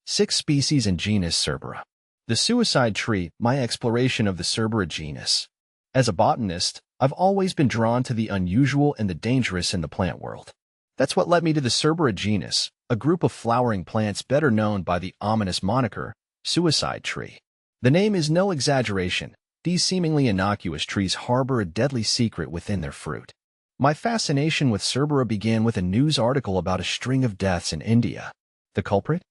6 species in genus Cerbera. The suicide tree, my exploration of the Cerbera genus. As a botanist, I've always been drawn to the unusual and the dangerous in the plant world. That's what led me to the Cerbera genus, a group of flowering plants better known by the ominous moniker, suicide tree. The name is no exaggeration. These seemingly innocuous trees harbor a deadly secret within their fruit. My fascination with Cerbera began with a news article about a string of deaths in India. The culprit?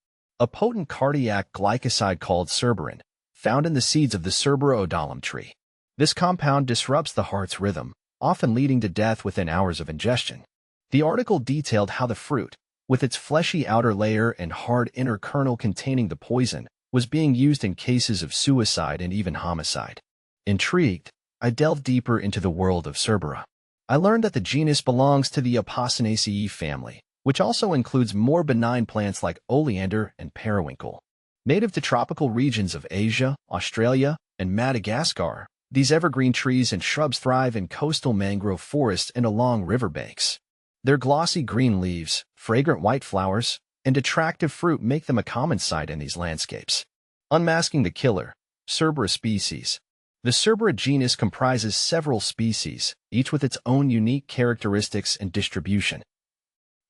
A potent cardiac glycoside called cerberin, found in the seeds of the Cerbera odolum tree. This compound disrupts the heart's rhythm, often leading to death within hours of ingestion. The article detailed how the fruit, with its fleshy outer layer and hard inner kernel containing the poison, was being used in cases of suicide and even homicide. Intrigued, I delved deeper into the world of Cerbera. I learned that the genus belongs to the Apocynaceae family, which also includes more benign plants like oleander and periwinkle. Native to tropical regions of Asia, Australia, and Madagascar, these evergreen trees and shrubs thrive in coastal mangrove forests and along riverbanks. Their glossy green leaves, fragrant white flowers, and attractive fruit make them a common sight in these landscapes. Unmasking the killer, Cerbera species. The Cerbera genus comprises several species, each with its own unique characteristics and distribution.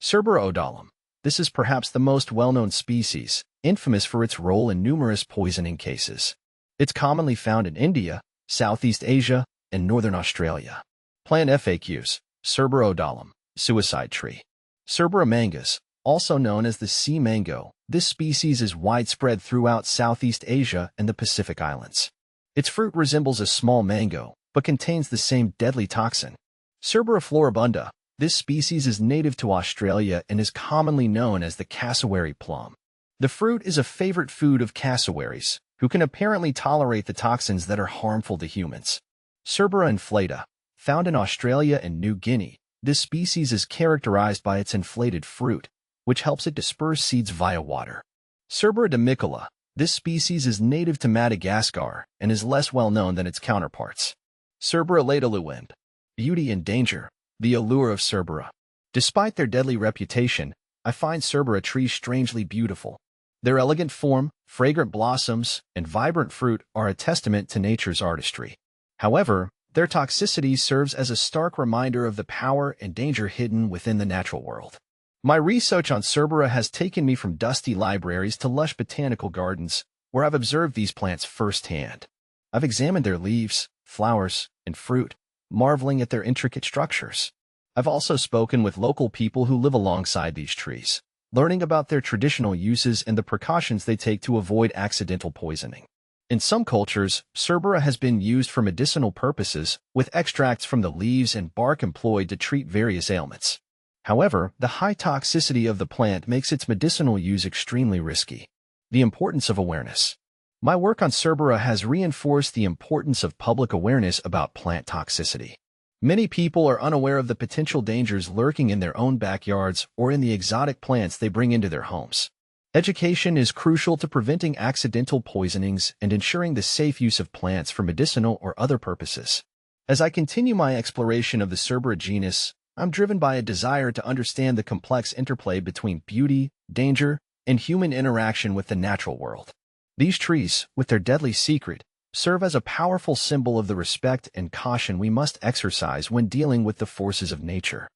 Cerbera odolum. This is perhaps the most well-known species, infamous for its role in numerous poisoning cases. It's commonly found in India, Southeast Asia, and Northern Australia. Plant FAQs. Cerbera odolum, suicide tree. Cerbera mangas, also known as the sea mango. This species is widespread throughout Southeast Asia and the Pacific Islands. Its fruit resembles a small mango, but contains the same deadly toxin. Cerbera floribunda. This species is native to Australia and is commonly known as the cassowary plum. The fruit is a favorite food of cassowaries, who can apparently tolerate the toxins that are harmful to humans. Cerbera inflata. Found in Australia and New Guinea, this species is characterized by its inflated fruit, which helps it disperse seeds via water. Cerbera demicola. This species is native to Madagascar and is less well known than its counterparts. Cerbera latoluend. Beauty and danger. The allure of Cerbera. Despite their deadly reputation, I find Cerbera trees strangely beautiful. Their elegant form, fragrant blossoms, and vibrant fruit are a testament to nature's artistry. However, their toxicity serves as a stark reminder of the power and danger hidden within the natural world. My research on Cerbera has taken me from dusty libraries to lush botanical gardens, where I've observed these plants firsthand. I've examined their leaves, flowers, and fruit, marveling at their intricate structures. I've also spoken with local people who live alongside these trees, learning about their traditional uses and the precautions they take to avoid accidental poisoning. In some cultures, Cerbera has been used for medicinal purposes, with extracts from the leaves and bark employed to treat various ailments. However, the high toxicity of the plant makes its medicinal use extremely risky. The importance of awareness. My work on Cerbera has reinforced the importance of public awareness about plant toxicity. Many people are unaware of the potential dangers lurking in their own backyards or in the exotic plants they bring into their homes. Education is crucial to preventing accidental poisonings and ensuring the safe use of plants for medicinal or other purposes. As I continue my exploration of the Cerbera genus, I'm driven by a desire to understand the complex interplay between beauty, danger, and human interaction with the natural world. These trees, with their deadly secret, serve as a powerful symbol of the respect and caution we must exercise when dealing with the forces of nature.